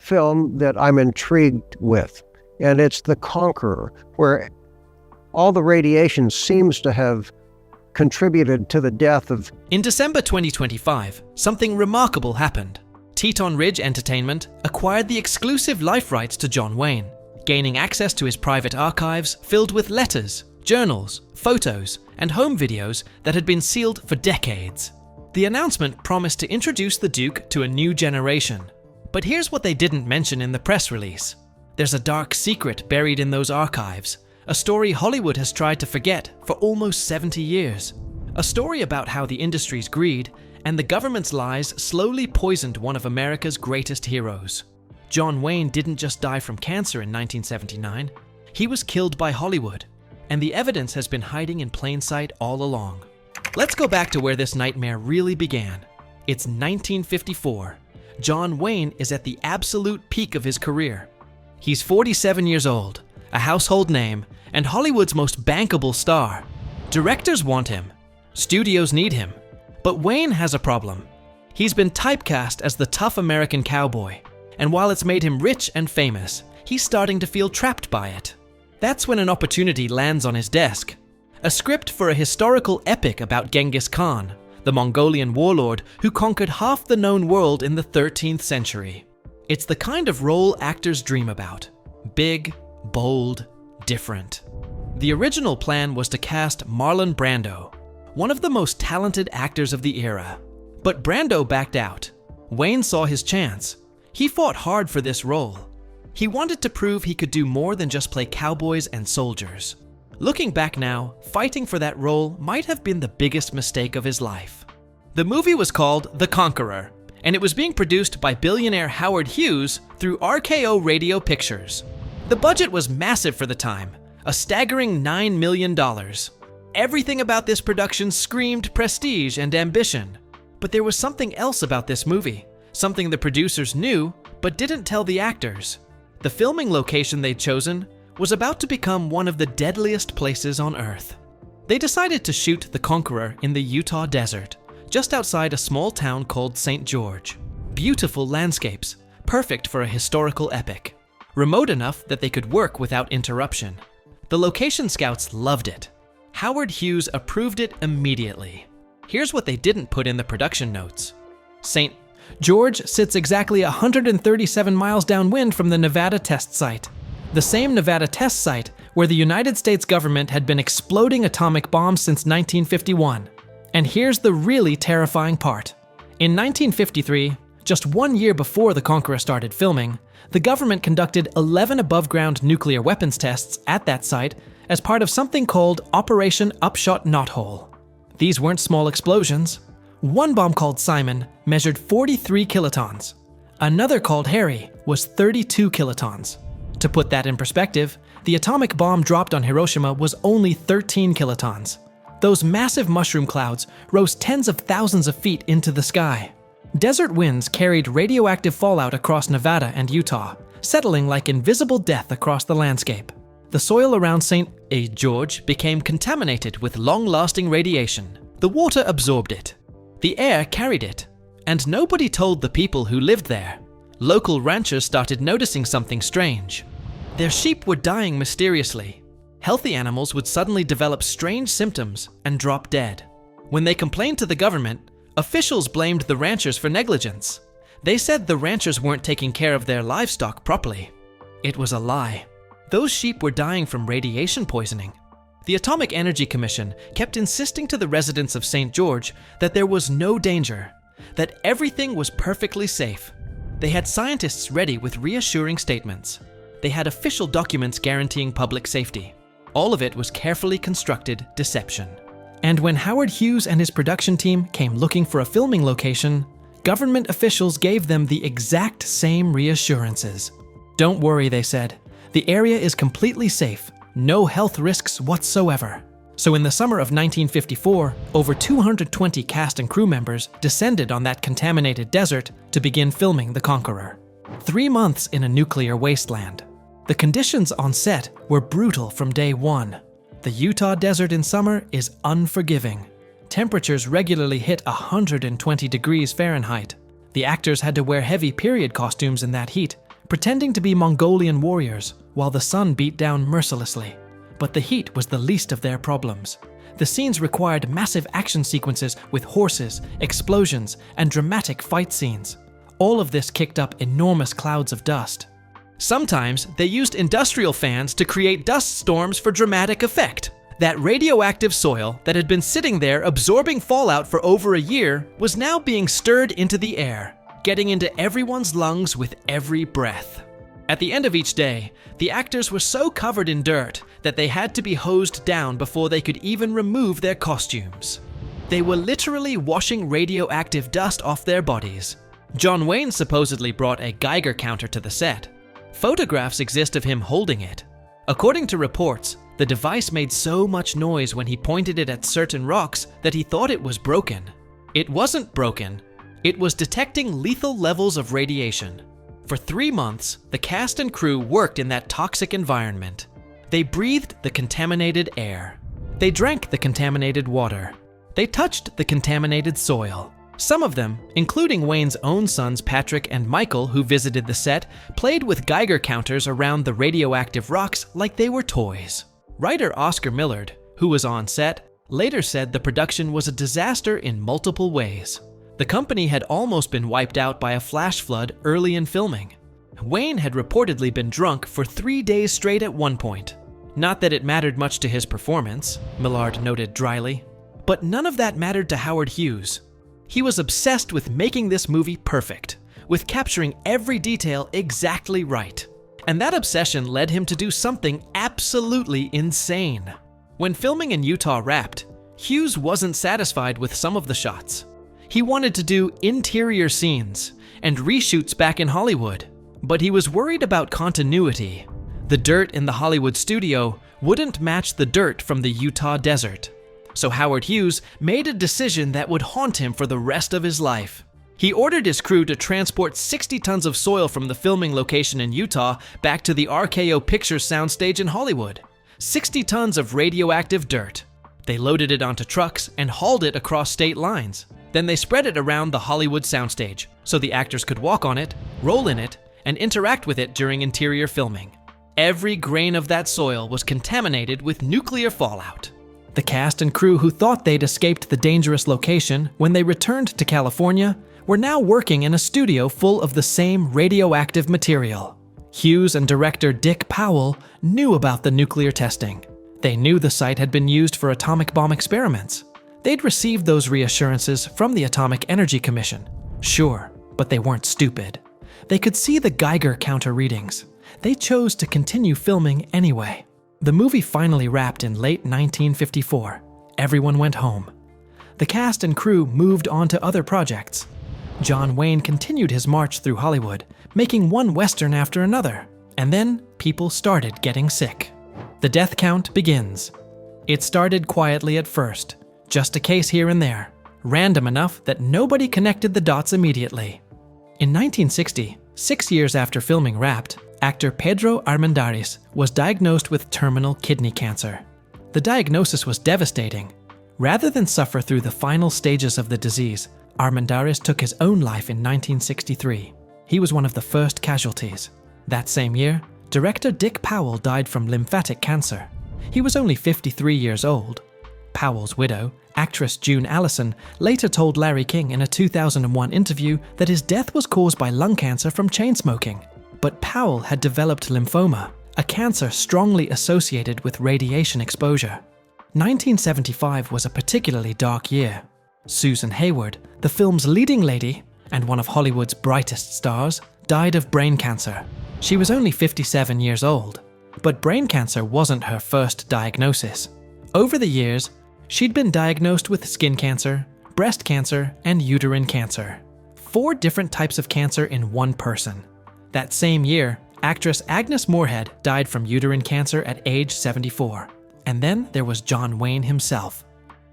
film that I'm intrigued with, and it's The Conqueror, where all the radiation seems to have contributed to the death of... In December 2025, something remarkable happened. Teton Ridge Entertainment acquired the exclusive life rights to John Wayne, gaining access to his private archives filled with letters, journals, photos, and home videos that had been sealed for decades. The announcement promised to introduce the Duke to a new generation. But here's what they didn't mention in the press release. There's a dark secret buried in those archives, a story Hollywood has tried to forget for almost 70 years. A story about how the industry's greed and the government's lies slowly poisoned one of America's greatest heroes. John Wayne didn't just die from cancer in 1979, he was killed by Hollywood, and the evidence has been hiding in plain sight all along. Let's go back to where this nightmare really began. It's 1954. John Wayne is at the absolute peak of his career. He's 47 years old, a household name, and Hollywood's most bankable star. Directors want him. Studios need him. But Wayne has a problem. He's been typecast as the tough American cowboy, and while it's made him rich and famous, he's starting to feel trapped by it. That's when an opportunity lands on his desk. A script for a historical epic about Genghis Khan, the Mongolian warlord who conquered half the known world in the 13th century. It's the kind of role actors dream about. Big, bold, different. The original plan was to cast Marlon Brando, one of the most talented actors of the era. But Brando backed out. Wayne saw his chance. He fought hard for this role. He wanted to prove he could do more than just play cowboys and soldiers. Looking back now, fighting for that role might have been the biggest mistake of his life. The movie was called The Conqueror, and it was being produced by billionaire Howard Hughes through RKO Radio Pictures. The budget was massive for the time, a staggering $9 million. Everything about this production screamed prestige and ambition. But there was something else about this movie, something the producers knew but didn't tell the actors. The filming location they'd chosen was about to become one of the deadliest places on Earth. They decided to shoot The Conqueror in the Utah desert, just outside a small town called St. George. Beautiful landscapes, perfect for a historical epic. Remote enough that they could work without interruption. The location scouts loved it. Howard Hughes approved it immediately. Here's what they didn't put in the production notes. St. George sits exactly 137 miles downwind from the Nevada test site. The same Nevada test site where the United States government had been exploding atomic bombs since 1951. And here's the really terrifying part. In 1953, just 1 year before The Conqueror started filming, the government conducted 11 above-ground nuclear weapons tests at that site as part of something called Operation Upshot Knothole. These weren't small explosions. One bomb called Simon measured 43 kilotons. Another called Harry was 32 kilotons. To put that in perspective, the atomic bomb dropped on Hiroshima was only 13 kilotons. Those massive mushroom clouds rose tens of thousands of feet into the sky. Desert winds carried radioactive fallout across Nevada and Utah, settling like invisible death across the landscape. The soil around St. George became contaminated with long-lasting radiation. The water absorbed it. The air carried it. And nobody told the people who lived there. Local ranchers started noticing something strange. Their sheep were dying mysteriously. Healthy animals would suddenly develop strange symptoms and drop dead. When they complained to the government, officials blamed the ranchers for negligence. They said the ranchers weren't taking care of their livestock properly. It was a lie. Those sheep were dying from radiation poisoning. The Atomic Energy Commission kept insisting to the residents of St. George that there was no danger, that everything was perfectly safe. They had scientists ready with reassuring statements. They had official documents guaranteeing public safety. All of it was carefully constructed deception. And when Howard Hughes and his production team came looking for a filming location, government officials gave them the exact same reassurances. Don't worry, they said. The area is completely safe. No health risks whatsoever. So in the summer of 1954, over 220 cast and crew members descended on that contaminated desert to begin filming The Conqueror. 3 months in a nuclear wasteland. The conditions on set were brutal from day one. The Utah desert in summer is unforgiving. Temperatures regularly hit 120 degrees Fahrenheit. The actors had to wear heavy period costumes in that heat, pretending to be Mongolian warriors while the sun beat down mercilessly. But the heat was the least of their problems. The scenes required massive action sequences with horses, explosions, and dramatic fight scenes. All of this kicked up enormous clouds of dust. Sometimes they used industrial fans to create dust storms for dramatic effect. That radioactive soil that had been sitting there absorbing fallout for over a year was now being stirred into the air, getting into everyone's lungs with every breath. At the end of each day, the actors were so covered in dirt that they had to be hosed down before they could even remove their costumes. They were literally washing radioactive dust off their bodies. John Wayne supposedly brought a Geiger counter to the set. Photographs exist of him holding it. According to reports, the device made so much noise when he pointed it at certain rocks that he thought it was broken. It wasn't broken. It was detecting lethal levels of radiation. For 3 months, the cast and crew worked in that toxic environment. They breathed the contaminated air. They drank the contaminated water. They touched the contaminated soil. Some of them, including Wayne's own sons Patrick and Michael, who visited the set, played with Geiger counters around the radioactive rocks like they were toys. Writer Oscar Millard, who was on set, later said the production was a disaster in multiple ways. The company had almost been wiped out by a flash flood early in filming. Wayne had reportedly been drunk for 3 days straight at one point. Not that it mattered much to his performance, Millard noted dryly, but none of that mattered to Howard Hughes. He was obsessed with making this movie perfect, with capturing every detail exactly right. And that obsession led him to do something absolutely insane. When filming in Utah wrapped, Hughes wasn't satisfied with some of the shots. He wanted to do interior scenes and reshoots back in Hollywood, but he was worried about continuity. The dirt in the Hollywood studio wouldn't match the dirt from the Utah desert. So Howard Hughes made a decision that would haunt him for the rest of his life. He ordered his crew to transport 60 tons of soil from the filming location in Utah back to the RKO Pictures soundstage in Hollywood. 60 tons of radioactive dirt. They loaded it onto trucks and hauled it across state lines. Then they spread it around the Hollywood soundstage so the actors could walk on it, roll in it, and interact with it during interior filming. Every grain of that soil was contaminated with nuclear fallout. The cast and crew who thought they'd escaped the dangerous location when they returned to California were now working in a studio full of the same radioactive material. Hughes and director Dick Powell knew about the nuclear testing. They knew the site had been used for atomic bomb experiments. They'd received those reassurances from the Atomic Energy Commission. Sure, but they weren't stupid. They could see the Geiger counter readings. They chose to continue filming anyway. The movie finally wrapped in late 1954. Everyone went home. The cast and crew moved on to other projects. John Wayne continued his march through Hollywood, making one Western after another. And then people started getting sick. The death count begins. It started quietly at first. Just a case here and there, random enough that nobody connected the dots immediately. In 1960, 6 years after filming wrapped, actor Pedro Armendariz was diagnosed with terminal kidney cancer. The diagnosis was devastating. Rather than suffer through the final stages of the disease, Armendariz took his own life in 1963. He was one of the first casualties. That same year, director Dick Powell died from lymphatic cancer. He was only 53 years old. Powell's widow, actress June Allison, later told Larry King in a 2001 interview that his death was caused by lung cancer from chain smoking. But Powell had developed lymphoma, a cancer strongly associated with radiation exposure. 1975 was a particularly dark year. Susan Hayward, the film's leading lady and one of Hollywood's brightest stars, died of brain cancer. She was only 57 years old, but brain cancer wasn't her first diagnosis. Over the years, she'd been diagnosed with skin cancer, breast cancer, and uterine cancer. 4 different types of cancer in one person. That same year, actress Agnes Moorehead died from uterine cancer at age 74. And then there was John Wayne himself.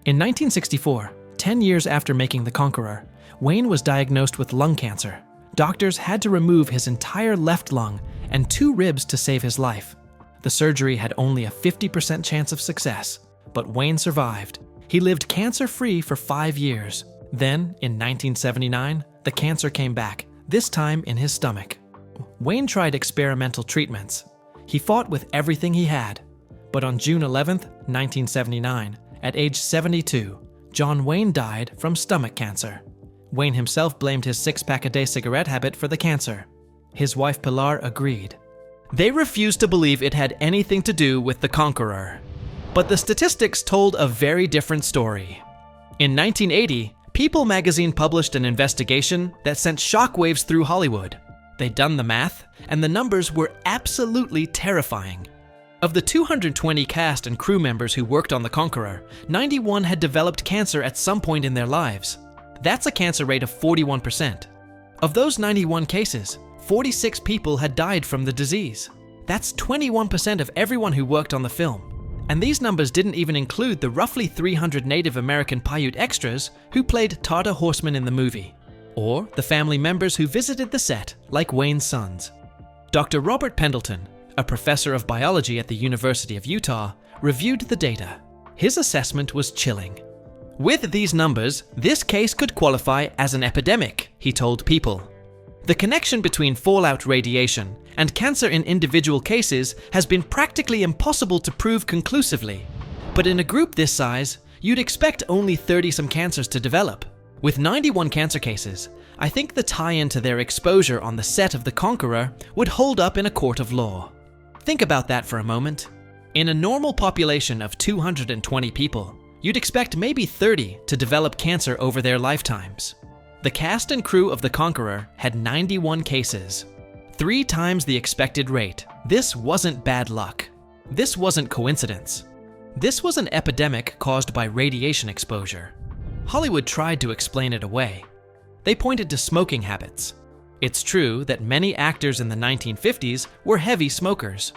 In 1964, 10 years after making The Conqueror, Wayne was diagnosed with lung cancer. Doctors had to remove his entire left lung and 2 ribs to save his life. The surgery had only a 50% chance of success, but Wayne survived. He lived cancer-free for 5 years. Then, in 1979, the cancer came back, this time in his stomach. Wayne tried experimental treatments. He fought with everything he had. But on June 11, 1979, at age 72, John Wayne died from stomach cancer. Wayne himself blamed his 6-pack-a-day cigarette habit for the cancer. His wife Pilar agreed. They refused to believe it had anything to do with the conqueror. But the statistics told a very different story. In 1980, People magazine published an investigation that sent shockwaves through Hollywood. They'd done the math, and the numbers were absolutely terrifying. Of the 220 cast and crew members who worked on the Conqueror, 91 had developed cancer at some point in their lives. That's a cancer rate of 41%. Of those 91 cases, 46 people had died from the disease. That's 21% of everyone who worked on the film. And these numbers didn't even include the roughly 300 Native American Paiute extras who played Tartar horsemen in the movie, or the family members who visited the set, like Wayne's sons. Dr. Robert Pendleton, a professor of biology at the University of Utah, reviewed the data. His assessment was chilling. With these numbers, this case could qualify as an epidemic, he told People. The connection between fallout radiation and cancer in individual cases has been practically impossible to prove conclusively. But in a group this size, you'd expect only 30-some cancers to develop. With 91 cancer cases, I think the tie-in to their exposure on the set of The Conqueror would hold up in a court of law. Think about that for a moment. In a normal population of 220 people, you'd expect maybe 30 to develop cancer over their lifetimes. The cast and crew of The Conqueror had 91 cases, 3 times the expected rate. This wasn't bad luck. This wasn't coincidence. This was an epidemic caused by radiation exposure. Hollywood tried to explain it away. They pointed to smoking habits. It's true that many actors in the 1950s were heavy smokers.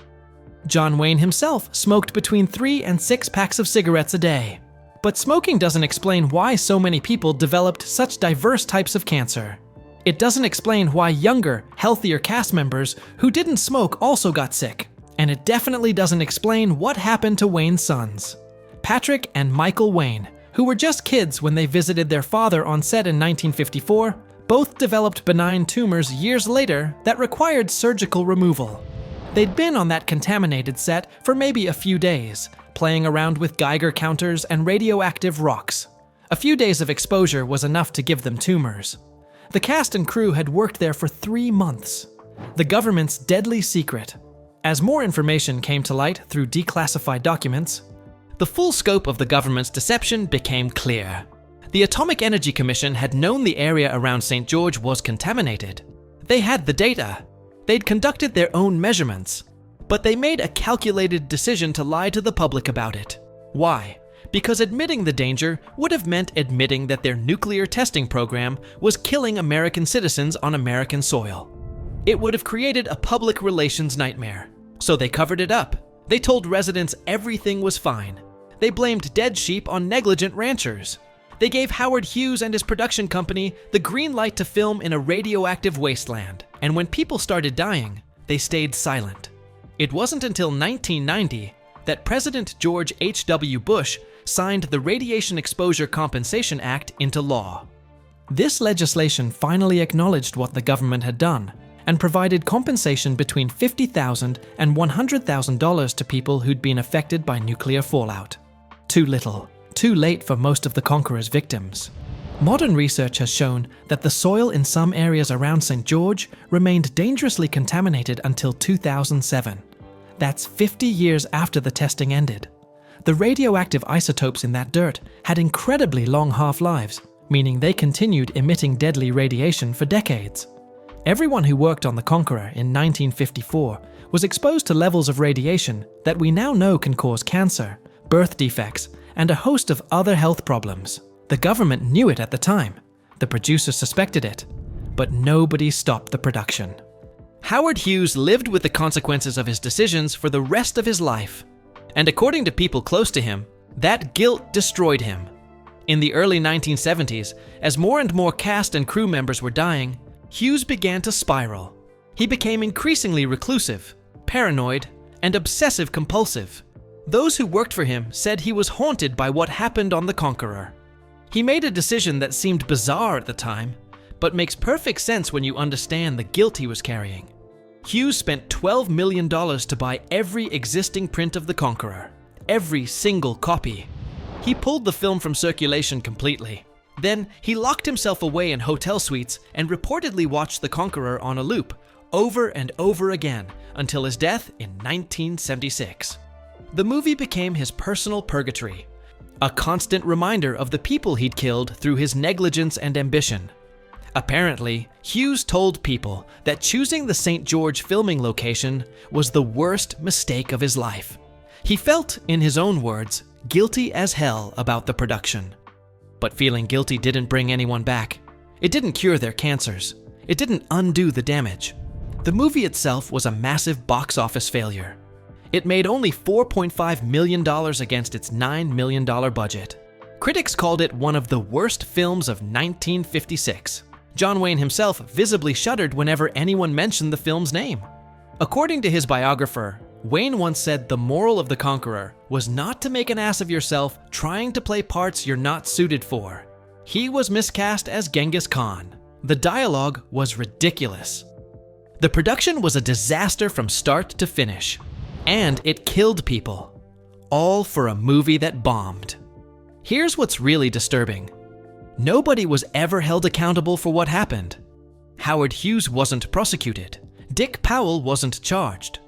John Wayne himself smoked between 3 and 6 packs of cigarettes a day. But smoking doesn't explain why so many people developed such diverse types of cancer. It doesn't explain why younger, healthier cast members who didn't smoke also got sick. And it definitely doesn't explain what happened to Wayne's sons. Patrick and Michael Wayne, who were just kids when they visited their father on set in 1954, both developed benign tumors years later that required surgical removal. They'd been on that contaminated set for maybe a few days, playing around with Geiger counters and radioactive rocks. A few days of exposure was enough to give them tumors. The cast and crew had worked there for 3 months. The government's deadly secret. As more information came to light through declassified documents, the full scope of the government's deception became clear. The Atomic Energy Commission had known the area around St. George was contaminated. They had the data. They'd conducted their own measurements. But they made a calculated decision to lie to the public about it. Why? Because admitting the danger would have meant admitting that their nuclear testing program was killing American citizens on American soil. It would have created a public relations nightmare. So they covered it up. They told residents everything was fine. They blamed dead sheep on negligent ranchers. They gave Howard Hughes and his production company the green light to film in a radioactive wasteland. And when people started dying, they stayed silent. It wasn't until 1990 that President George H.W. Bush signed the Radiation Exposure Compensation Act into law. This legislation finally acknowledged what the government had done and provided compensation between $50,000 and $100,000 to people who'd been affected by nuclear fallout. Too little, too late for most of the Conqueror's victims. Modern research has shown that the soil in some areas around St. George remained dangerously contaminated until 2007. That's 50 years after the testing ended. The radioactive isotopes in that dirt had incredibly long half-lives, meaning they continued emitting deadly radiation for decades. Everyone who worked on the Conqueror in 1954 was exposed to levels of radiation that we now know can cause cancer, birth defects, and a host of other health problems. The government knew it at the time. The producers suspected it. But nobody stopped the production. Howard Hughes lived with the consequences of his decisions for the rest of his life. And according to people close to him, that guilt destroyed him. In the early 1970s, as more and more cast and crew members were dying, Hughes began to spiral. He became increasingly reclusive, paranoid, and obsessive-compulsive. Those who worked for him said he was haunted by what happened on the Conqueror. He made a decision that seemed bizarre at the time, but makes perfect sense when you understand the guilt he was carrying. Hughes spent $12 million to buy every existing print of The Conqueror, every single copy. He pulled the film from circulation completely. Then he locked himself away in hotel suites and reportedly watched The Conqueror on a loop, over and over again, until his death in 1976. The movie became his personal purgatory, a constant reminder of the people he'd killed through his negligence and ambition. Apparently, Hughes told people that choosing the St. George filming location was the worst mistake of his life. He felt, in his own words, guilty as hell about the production. But feeling guilty didn't bring anyone back. It didn't cure their cancers. It didn't undo the damage. The movie itself was a massive box office failure. It made only $4.5 million against its $9 million budget. Critics called it one of the worst films of 1956. John Wayne himself visibly shuddered whenever anyone mentioned the film's name. According to his biographer, Wayne once said the moral of The Conqueror was not to make an ass of yourself trying to play parts you're not suited for. He was miscast as Genghis Khan. The dialogue was ridiculous. The production was a disaster from start to finish, and it killed people. All for a movie that bombed. Here's what's really disturbing. Nobody was ever held accountable for what happened. Howard Hughes wasn't prosecuted. Dick Powell wasn't charged.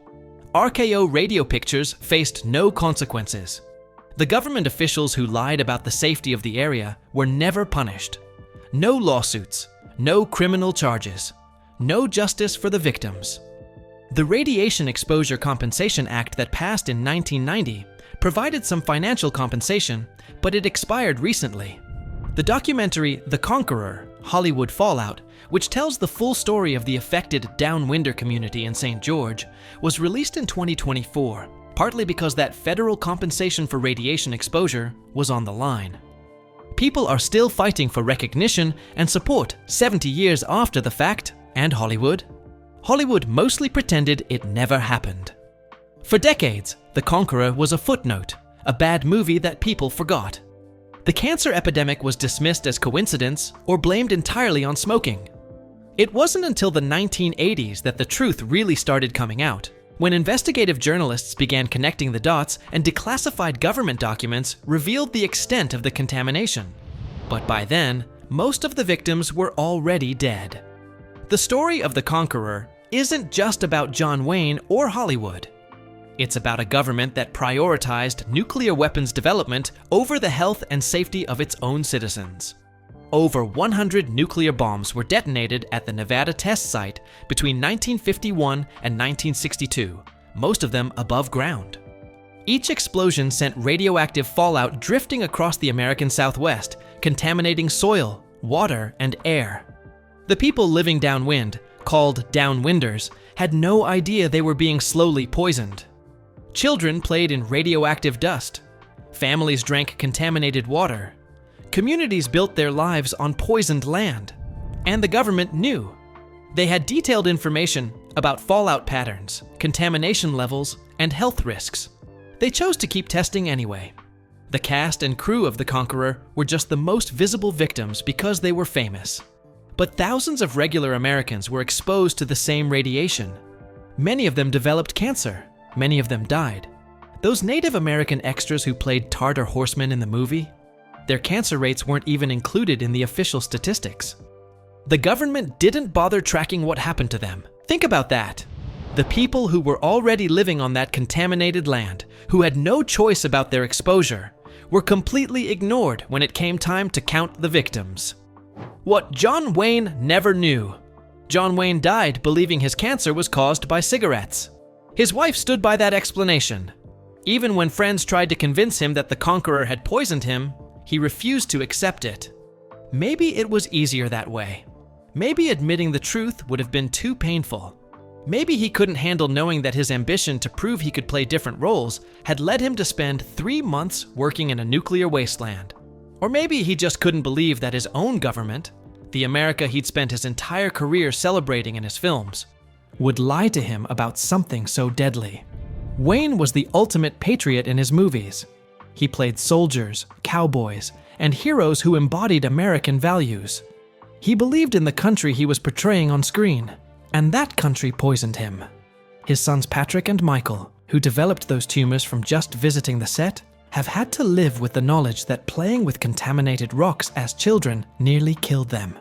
RKO Radio Pictures faced no consequences. The government officials who lied about the safety of the area were never punished. No lawsuits, no criminal charges, no justice for the victims. The Radiation Exposure Compensation Act that passed in 1990 provided some financial compensation, but it expired recently. The documentary The Conqueror, Hollywood Fallout, which tells the full story of the affected downwinder community in St. George, was released in 2024, partly because that federal compensation for radiation exposure was on the line. People are still fighting for recognition and support 70 years after the fact, and Hollywood mostly pretended it never happened. For decades, The Conqueror was a footnote, a bad movie that people forgot. The cancer epidemic was dismissed as coincidence or blamed entirely on smoking. It wasn't until the 1980s that the truth really started coming out, when investigative journalists began connecting the dots and declassified government documents revealed the extent of the contamination. But by then, most of the victims were already dead. The story of The Conqueror isn't just about John Wayne or Hollywood. It's about a government that prioritized nuclear weapons development over the health and safety of its own citizens. Over 100 nuclear bombs were detonated at the Nevada test site between 1951 and 1962, most of them above ground. Each explosion sent radioactive fallout drifting across the American Southwest, contaminating soil, water, and air. The people living downwind, called downwinders, had no idea they were being slowly poisoned. Children played in radioactive dust. Families drank contaminated water. Communities built their lives on poisoned land. And the government knew. They had detailed information about fallout patterns, contamination levels, and health risks. They chose to keep testing anyway. The cast and crew of The Conqueror were just the most visible victims because they were famous. But thousands of regular Americans were exposed to the same radiation. Many of them developed cancer. Many of them died. Those Native American extras who played Tartar horsemen in the movie, their cancer rates weren't even included in the official statistics. The government didn't bother tracking what happened to them. Think about that. The people who were already living on that contaminated land, who had no choice about their exposure, were completely ignored when it came time to count the victims. What John Wayne never knew. John Wayne died believing his cancer was caused by cigarettes. His wife stood by that explanation. Even when friends tried to convince him that the Conqueror had poisoned him, he refused to accept it. Maybe it was easier that way. Maybe admitting the truth would have been too painful. Maybe he couldn't handle knowing that his ambition to prove he could play different roles had led him to spend 3 months working in a nuclear wasteland. Or maybe he just couldn't believe that his own government, the America he'd spent his entire career celebrating in his films, would lie to him about something so deadly. Wayne was the ultimate patriot in his movies. He played soldiers, cowboys, and heroes who embodied American values. He believed in the country he was portraying on screen, and that country poisoned him. His sons Patrick and Michael, who developed those tumors from just visiting the set, have had to live with the knowledge that playing with contaminated rocks as children nearly killed them.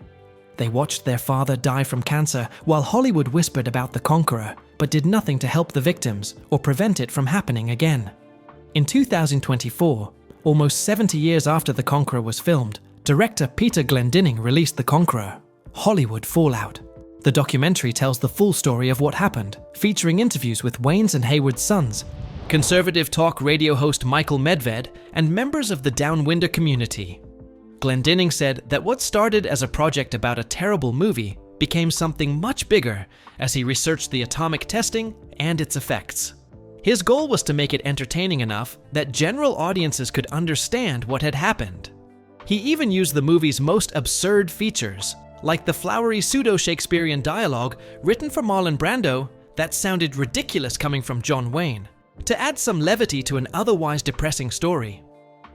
They watched their father die from cancer while Hollywood whispered about the Conqueror, but did nothing to help the victims or prevent it from happening again. In 2024, almost 70 years after The Conqueror was filmed, director Peter Glendinning released The Conqueror: Hollywood Fallout. The documentary tells the full story of what happened, featuring interviews with Wayne's and Hayward's sons, conservative talk radio host Michael Medved, and members of the Downwinder community. Glendinning said that what started as a project about a terrible movie became something much bigger as he researched the atomic testing and its effects. His goal was to make it entertaining enough that general audiences could understand what had happened. He even used the movie's most absurd features, like the flowery pseudo-Shakespearean dialogue written for Marlon Brando that sounded ridiculous coming from John Wayne, to add some levity to an otherwise depressing story.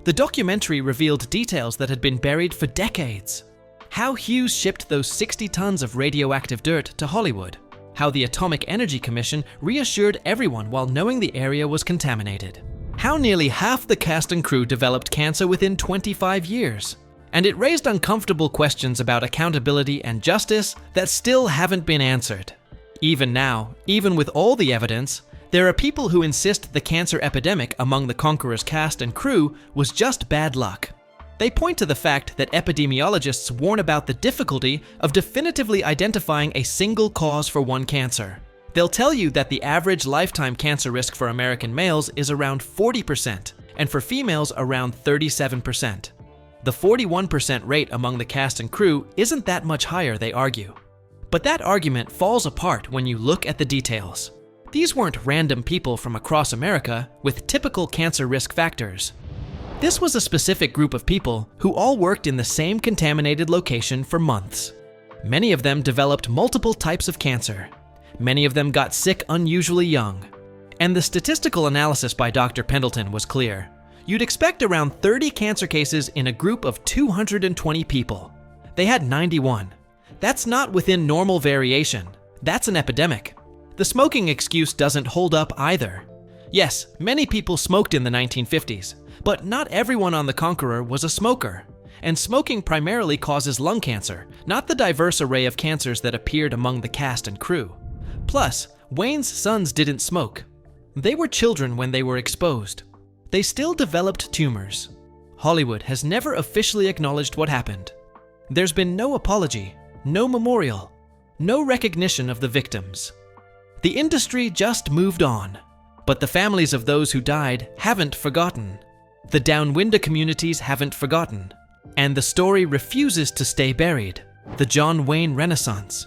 The documentary revealed details that had been buried for decades. How Hughes shipped those 60 tons of radioactive dirt to Hollywood. How the Atomic Energy Commission reassured everyone while knowing the area was contaminated. How nearly half the cast and crew developed cancer within 25 years. And it raised uncomfortable questions about accountability and justice that still haven't been answered. Even now, even with all the evidence, there are people who insist the cancer epidemic among the Conqueror's cast and crew was just bad luck. They point to the fact that epidemiologists warn about the difficulty of definitively identifying a single cause for one cancer. They'll tell you that the average lifetime cancer risk for American males is around 40%, and for females around 37%. The 41% rate among the cast and crew isn't that much higher, they argue. But that argument falls apart when you look at the details. These weren't random people from across America with typical cancer risk factors. This was a specific group of people who all worked in the same contaminated location for months. Many of them developed multiple types of cancer. Many of them got sick unusually young. And the statistical analysis by Dr. Pendleton was clear. You'd expect around 30 cancer cases in a group of 220 people. They had 91. That's not within normal variation. That's an epidemic. The smoking excuse doesn't hold up either. Yes, many people smoked in the 1950s, but not everyone on the Conqueror was a smoker. And smoking primarily causes lung cancer, not the diverse array of cancers that appeared among the cast and crew. Plus, Wayne's sons didn't smoke. They were children when they were exposed. They still developed tumors. Hollywood has never officially acknowledged what happened. There's been no apology, no memorial, no recognition of the victims. The industry just moved on, but the families of those who died haven't forgotten. The Downwinder communities haven't forgotten, and the story refuses to stay buried. The John Wayne Renaissance.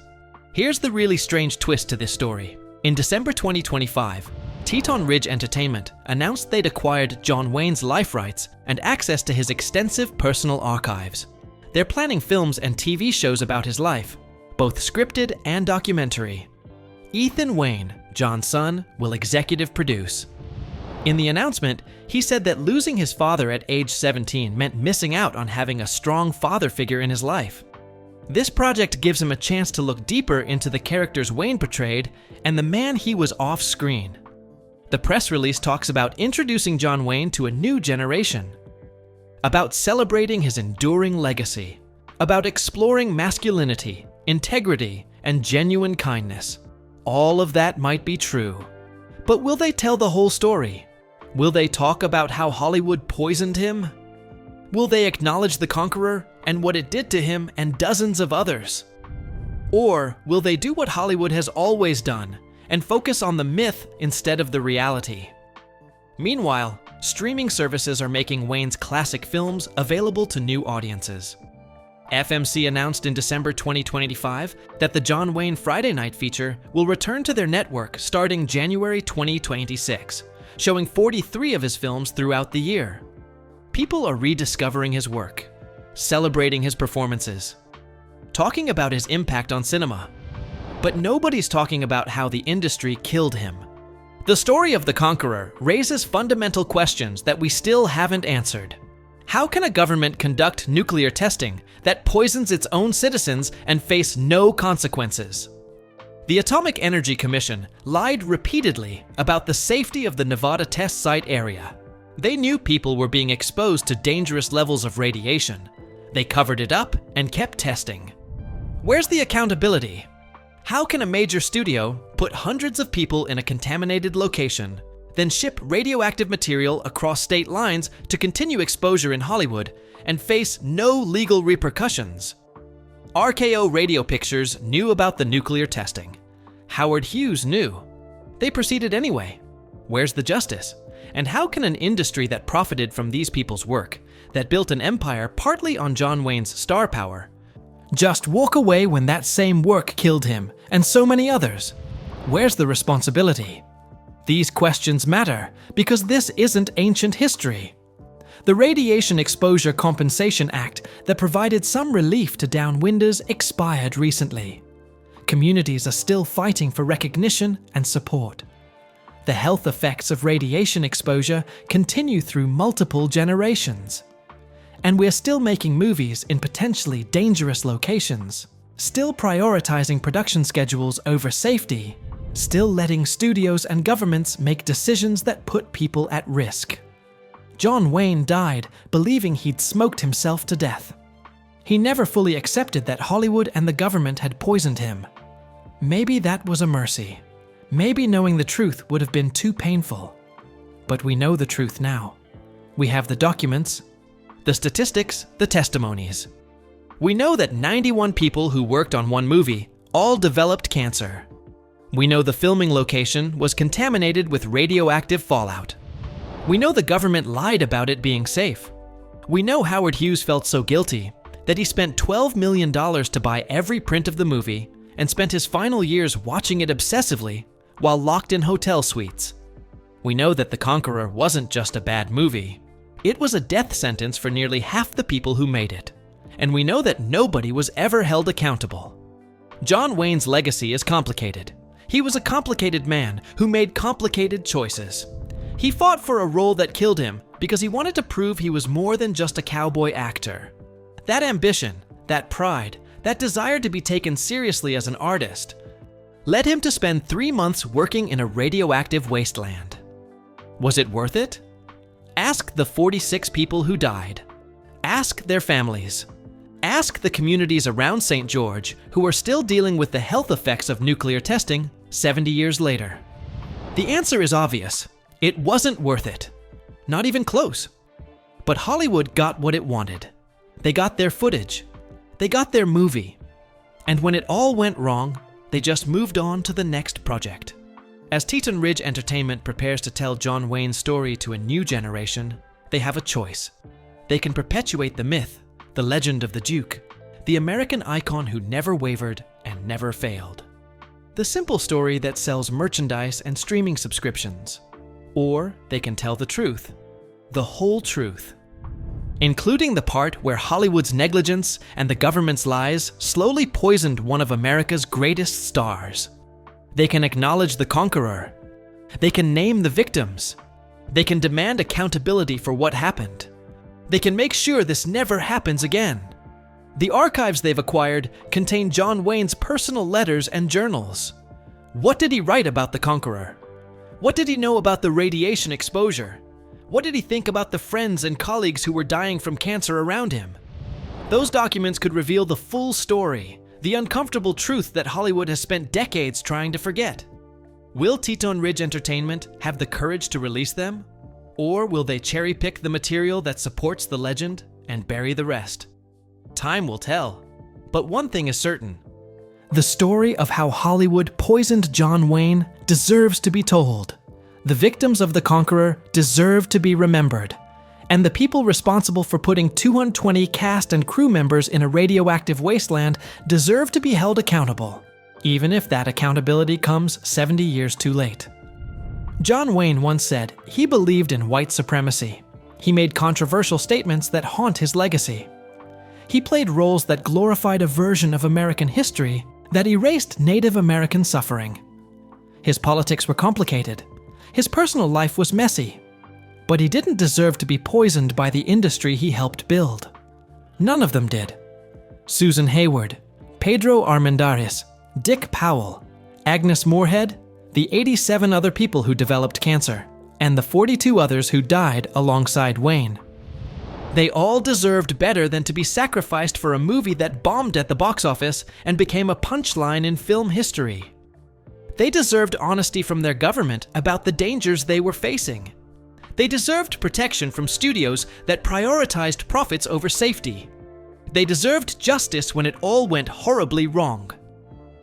Here's the really strange twist to this story. In December 2025, Teton Ridge Entertainment announced they'd acquired John Wayne's life rights and access to his extensive personal archives. They're planning films and TV shows about his life, both scripted and documentary. Ethan Wayne, John's son, will executive produce. In the announcement, he said that losing his father at age 17 meant missing out on having a strong father figure in his life. This project gives him a chance to look deeper into the characters Wayne portrayed and the man he was off-screen. The press release talks about introducing John Wayne to a new generation, about celebrating his enduring legacy, about exploring masculinity, integrity, and genuine kindness. All of that might be true. But will they tell the whole story? Will they talk about how Hollywood poisoned him? Will they acknowledge the Conqueror and what it did to him and dozens of others? Or will they do what Hollywood has always done and focus on the myth instead of the reality? Meanwhile, streaming services are making Wayne's classic films available to new audiences. FMC announced in December 2025 that the John Wayne Friday Night feature will return to their network starting January 2026, showing 43 of his films throughout the year. People are rediscovering his work, celebrating his performances, talking about his impact on cinema. But nobody's talking about how the industry killed him. The story of the Conqueror raises fundamental questions that we still haven't answered. How can a government conduct nuclear testing that poisons its own citizens and face no consequences? The Atomic Energy Commission lied repeatedly about the safety of the Nevada test site area. They knew people were being exposed to dangerous levels of radiation. They covered it up and kept testing. Where's the accountability? How can a major studio put hundreds of people in a contaminated location, then ship radioactive material across state lines to continue exposure in Hollywood and face no legal repercussions? RKO Radio Pictures knew about the nuclear testing. Howard Hughes knew. They proceeded anyway. Where's the justice? And how can an industry that profited from these people's work, that built an empire partly on John Wayne's star power, just walk away when that same work killed him and so many others? Where's the responsibility? These questions matter because this isn't ancient history. The Radiation Exposure Compensation Act that provided some relief to downwinders expired recently. Communities are still fighting for recognition and support. The health effects of radiation exposure continue through multiple generations. And we're still making movies in potentially dangerous locations, still prioritizing production schedules over safety, still letting studios and governments make decisions that put people at risk. John Wayne died believing he'd smoked himself to death. He never fully accepted that Hollywood and the government had poisoned him. Maybe that was a mercy. Maybe knowing the truth would have been too painful. But we know the truth now. We have the documents, the statistics, the testimonies. We know that 91 people who worked on one movie all developed cancer. We know the filming location was contaminated with radioactive fallout. We know the government lied about it being safe. We know Howard Hughes felt so guilty that he spent $12 million to buy every print of the movie and spent his final years watching it obsessively while locked in hotel suites. We know that The Conqueror wasn't just a bad movie. It was a death sentence for nearly half the people who made it. And we know that nobody was ever held accountable. John Wayne's legacy is complicated. He was a complicated man who made complicated choices. He fought for a role that killed him because he wanted to prove he was more than just a cowboy actor. That ambition, that pride, that desire to be taken seriously as an artist led him to spend 3 months working in a radioactive wasteland. Was it worth it? Ask the 46 people who died. Ask their families. Ask the communities around St. George who are still dealing with the health effects of nuclear testing 70 years later. The answer is obvious. It wasn't worth it. Not even close. But Hollywood got what it wanted. They got their footage. They got their movie. And when it all went wrong, they just moved on to the next project. As Teton Ridge Entertainment prepares to tell John Wayne's story to a new generation, they have a choice. They can perpetuate the myth, the legend of the Duke, the American icon who never wavered and never failed. The simple story that sells merchandise and streaming subscriptions. Or they can tell the truth, the whole truth, including the part where Hollywood's negligence and the government's lies slowly poisoned one of America's greatest stars. They can acknowledge the conqueror. They can name the victims. They can demand accountability for what happened. They can make sure this never happens again. The archives they've acquired contain John Wayne's personal letters and journals. What did he write about the conqueror? What did he know about the radiation exposure? What did he think about the friends and colleagues who were dying from cancer around him? Those documents could reveal the full story, the uncomfortable truth that Hollywood has spent decades trying to forget. Will Teton Ridge Entertainment have the courage to release them? Or will they cherry-pick the material that supports the legend and bury the rest? Time will tell. But one thing is certain. The story of how Hollywood poisoned John Wayne deserves to be told. The victims of the Conqueror deserve to be remembered. And the people responsible for putting 220 cast and crew members in a radioactive wasteland deserve to be held accountable, even if that accountability comes 70 years too late. John Wayne once said he believed in white supremacy. He made controversial statements that haunt his legacy. He played roles that glorified a version of American history that erased Native American suffering. His politics were complicated. His personal life was messy. But he didn't deserve to be poisoned by the industry he helped build. None of them did. Susan Hayward, Pedro Armendariz, Dick Powell, Agnes Moorehead, the 87 other people who developed cancer, and the 42 others who died alongside Wayne. They all deserved better than to be sacrificed for a movie that bombed at the box office and became a punchline in film history. They deserved honesty from their government about the dangers they were facing. They deserved protection from studios that prioritized profits over safety. They deserved justice when it all went horribly wrong.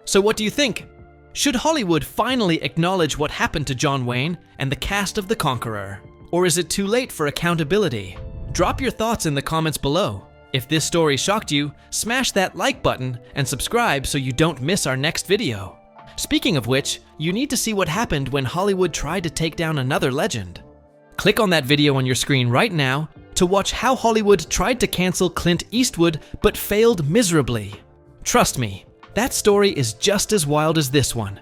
So what do you think? Should Hollywood finally acknowledge what happened to John Wayne and the cast of The Conqueror? Or is it too late for accountability? Drop your thoughts in the comments below. If this story shocked you, smash that like button and subscribe so you don't miss our next video. Speaking of which, you need to see what happened when Hollywood tried to take down another legend. Click on that video on your screen right now to watch how Hollywood tried to cancel Clint Eastwood but failed miserably. Trust me, that story is just as wild as this one.